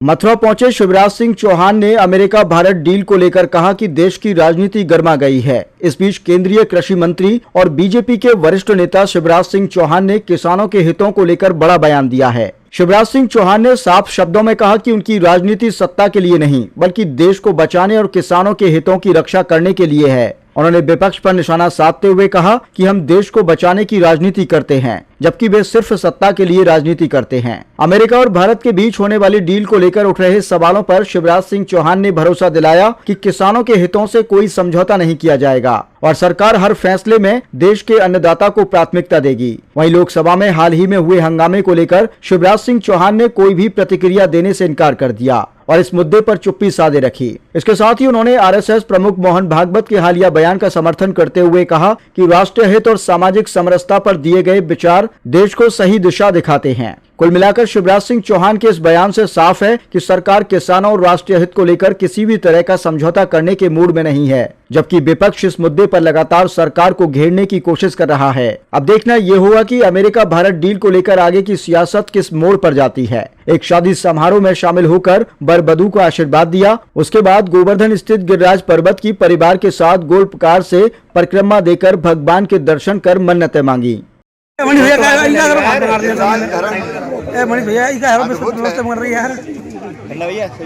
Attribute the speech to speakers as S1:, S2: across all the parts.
S1: मथुरा पहुंचे शिवराज सिंह चौहान ने America Bharat deal को लेकर कहा कि देश की राजनीति गर्मा गई है। इस बीच केंद्रीय कृषि मंत्री और बीजेपी के वरिष्ठ नेता शिवराज सिंह चौहान ने किसानों के हितों को लेकर बड़ा बयान दिया है। शिवराज सिंह चौहान ने साफ शब्दों में कहा कि उनकी राजनीति सत्ता के लिए नहीं बल्कि देश को बचाने और किसानों के हितों की रक्षा करने के लिए है। उन्होंने विपक्ष पर निशाना साधते हुए कहा कि हम देश को बचाने की राजनीति करते हैं जबकि वे सिर्फ सत्ता के लिए राजनीति करते हैं। अमेरिका और भारत के बीच होने वाली डील को लेकर उठ रहे सवालों पर शिवराज सिंह चौहान ने भरोसा दिलाया कि किसानों के हितों से कोई समझौता नहीं किया जाएगा और सरकार हर फैसले में देश के अन्नदाता को प्राथमिकता देगी। वहीं लोकसभा में हाल ही में हुए हंगामे को लेकर शिवराज सिंह चौहान ने कोई भी प्रतिक्रिया देने से इनकार कर दिया और इस मुद्दे पर चुप्पी साधे रखी। इसके साथ ही उन्होंने आरएसएस प्रमुख मोहन भागवत के हालिया बयान का समर्थन करते हुए कहा कि राष्ट्रीय हित और सामाजिक समरसता पर दिए गए विचार देश को सही दिशा दिखाते हैं। कुल मिलाकर शिवराज सिंह चौहान के इस बयान से साफ है कि सरकार किसानों और राष्ट्रीय हित को लेकर किसी भी तरह का समझौता करने के मूड में नहीं है, जबकि विपक्ष इस मुद्दे पर लगातार सरकार को घेरने की कोशिश कर रहा है। अब देखना ये होगा कि अमेरिका भारत डील को लेकर आगे की सियासत किस मोड़ पर जाती है। एक शादी समारोह में शामिल होकर वर-वधू को आशीर्वाद दिया, उसके बाद गोवर्धन स्थित गिरिराज पर्वत की परिवार के साथ गोल्फ कार से परिक्रमा देकर भगवान के दर्शन कर मन्नतें मांगी।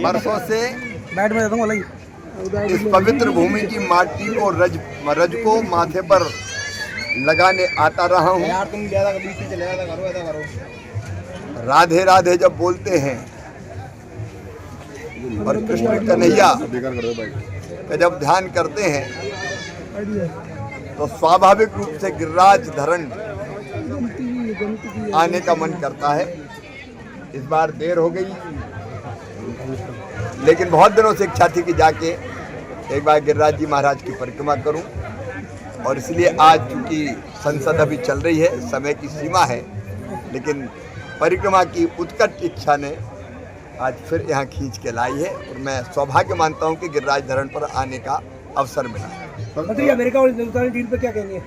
S2: बरसों से इस पवित्र भूमि की माटी को रज को माथे पर लगाने आता रहा हूँ। राधे राधे जब बोलते हैं और कृष्ण कन्हैया का जब ध्यान करते हैं तो स्वाभाविक रूप से गिरिराज धरण आने का मन करता है। इस बार देर हो गई, लेकिन बहुत दिनों से इच्छा थी कि जाके एक बार गिरिराज जी महाराज की परिक्रमा करूं और इसलिए आज चूंकि संसद अभी चल रही है, समय की सीमा है, लेकिन परिक्रमा की उत्कट इच्छा ने आज फिर यहाँ खींच के लाई है और मैं सौभाग्य मानता हूँ कि गिरिराज धरण पर आने का अवसर मिला।
S3: मंत्री, अमेरिका और हिंदुस्तान डील पर क्या कहेंगे?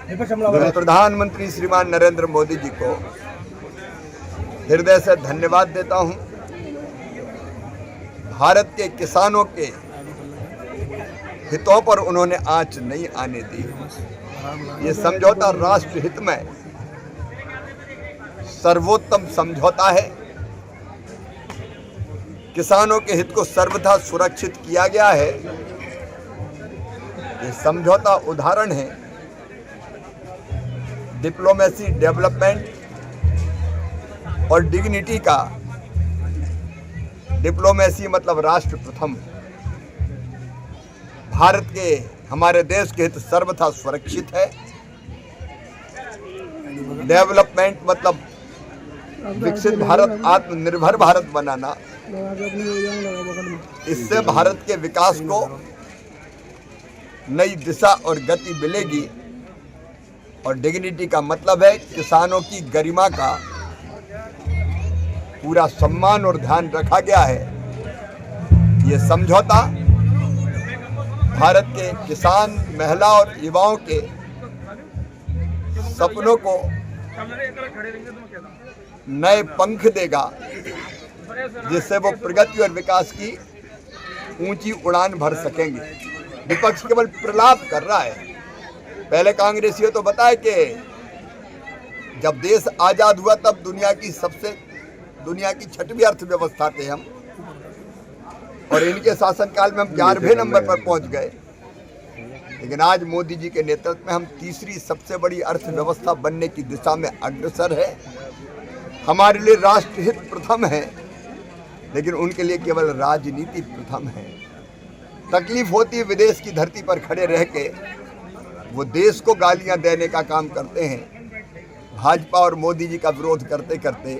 S2: प्रधानमंत्री श्रीमान नरेंद्र मोदी जी को हृदय से धन्यवाद देता हूं। भारत के किसानों के हितों पर उन्होंने आंच नहीं आने दी। ये समझौता राष्ट्र हित में सर्वोत्तम समझौता है। किसानों के हित को सर्वथा सुरक्षित किया गया है। ये समझौता उदाहरण है डिप्लोमेसी, डेवलपमेंट और डिग्निटी का। डिप्लोमेसी मतलब राष्ट्र प्रथम। भारत के, हमारे देश के हित सर्वथा सुरक्षित है। डेवलपमेंट मतलब विकसित भारत, आत्मनिर्भर भारत बनाना। इससे भारत के विकास को नई दिशा और गति मिलेगी। और डिग्निटी का मतलब है किसानों की गरिमा का पूरा सम्मान और ध्यान रखा गया है। ये समझौता भारत के किसान, महिला और युवाओं के सपनों को नए पंख देगा, जिससे वो प्रगति और विकास की ऊंची उड़ान भर सकेंगे। विपक्ष केवल प्रलाप कर रहा है। पहले कांग्रेसियों तो बताए कि जब देश आजाद हुआ तब दुनिया की 6वीं अर्थव्यवस्था थे हम, और इनके शासनकाल में हम 11वें नंबर पर पहुंच गए। लेकिन आज मोदी जी के नेतृत्व में हम तीसरी सबसे बड़ी अर्थव्यवस्था बनने की दिशा में अग्रसर है। हमारे लिए राष्ट्रहित प्रथम है, लेकिन उनके लिए केवल राजनीति प्रथम है। तकलीफ होती है, विदेश की धरती पर खड़े रह के वो देश को गालियां देने का काम करते हैं। भाजपा और मोदी जी का विरोध करते करते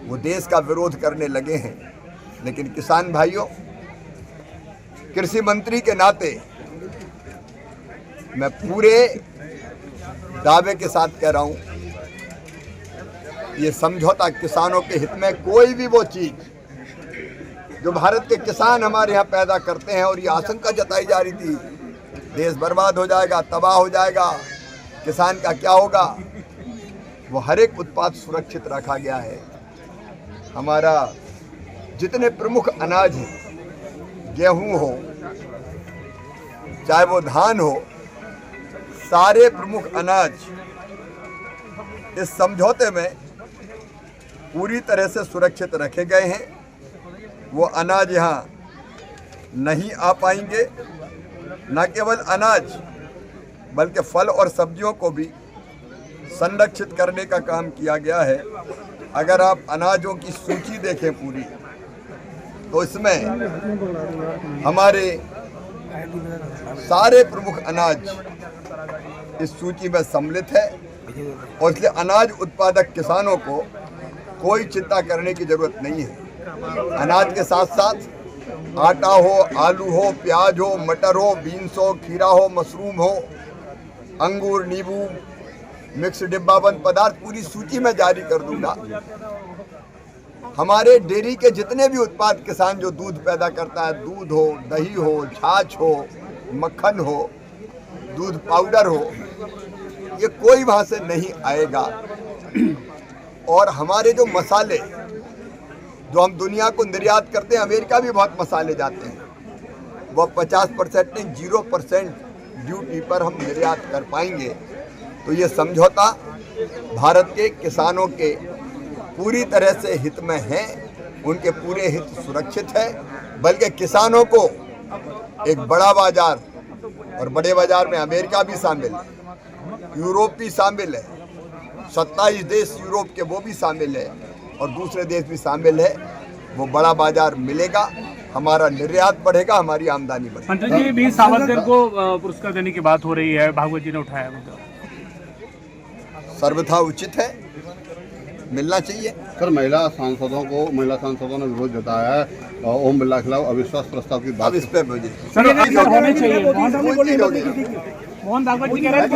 S2: वो देश का विरोध करने लगे हैं। लेकिन किसान भाइयों, कृषि मंत्री के नाते मैं पूरे दावे के साथ कह रहा हूं, ये समझौता किसानों के हित में कोई भी वो चीज जो भारत के किसान हमारे यहाँ पैदा करते हैं, और ये आशंका जताई जा रही थी देश बर्बाद हो जाएगा, तबाह हो जाएगा, किसान का क्या होगा, वो हर एक उत्पाद सुरक्षित रखा गया है। हमारा जितने प्रमुख अनाज हैं, गेहूं हो चाहे वो धान हो, सारे प्रमुख अनाज इस समझौते में पूरी तरह से सुरक्षित रखे गए हैं। वो अनाज यहाँ नहीं आ पाएंगे। न केवल अनाज बल्कि फल और सब्जियों को भी संरक्षित करने का काम किया गया है। अगर आप अनाजों की सूची देखें पूरी, तो इसमें हमारे सारे प्रमुख अनाज इस सूची में सम्मिलित है और इसलिए अनाज उत्पादक किसानों को कोई चिंता करने की जरूरत नहीं है। अनाज के साथ साथ आटा हो, आलू हो, प्याज हो, मटर हो, बीन्स हो, खीरा हो, मशरूम हो, अंगूर, नींबू, मिक्स डिब्बाबंद पदार्थ पूरी सूची में जारी कर दूंगा। हमारे डेयरी के जितने भी उत्पाद किसान जो दूध पैदा करता है, दूध हो, दही हो, छाछ हो, मक्खन हो, दूध पाउडर हो, ये कोई वहाँ से नहीं आएगा। और हमारे जो मसाले जो हम दुनिया को निर्यात करते हैं, अमेरिका भी बहुत मसाले जाते हैं, वह 50% नहीं 0% ड्यूटी पर हम निर्यात कर पाएंगे। तो ये समझौता भारत के किसानों के पूरी तरह से हित में है, उनके पूरे हित सुरक्षित है। बल्कि किसानों को एक बड़ा बाजार, और बड़े बाजार में अमेरिका भी शामिल है, यूरोप भी शामिल है, 27 देश यूरोप के वो भी शामिल है और दूसरे देश भी शामिल है, वो बड़ा बाजार मिलेगा, हमारा निर्यात बढ़ेगा, हमारी आमदनी बढ़ेगी।
S4: मंत्री जी, वीर सावरकर को पुरस्कार देने की बात हो रही है, भागवत जी ने उठाया मुद्दा।
S2: सर्वथा उचित है, मिलना चाहिए।
S5: सर, महिला सांसदों ने विरोध जताया है ओम बिरला के खिलाफ अविश्वास प्रस्ताव की बात।
S2: अब इस पे
S4: सर होने चाहिए।
S3: मोहन साहब ने बोली
S4: मोहन भागवत जी कह रहे हैं